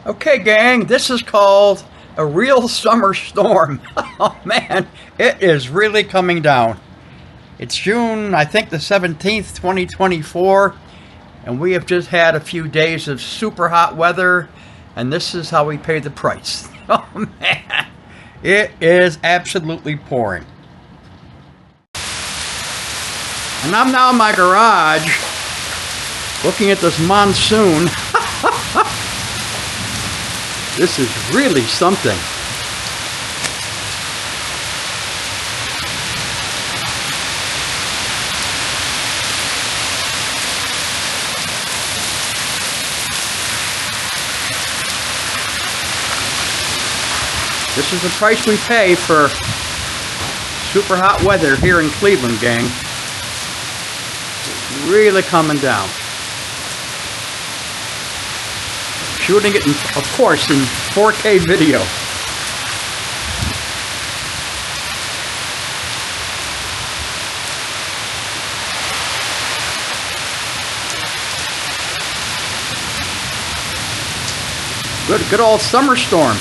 Okay, gang, this is called a real summer storm. Oh man, it is really coming down. It's June, I think the 17th, 2024, and we have just had a few days of super hot weather, and this is how we pay the price. Oh man, it is absolutely pouring. And I'm now in my garage looking at this monsoon. This is really something. This is the price we pay for super hot weather here in Cleveland, gang. It's really coming down. Shooting it, of course, in 4K video. Good old summer storm.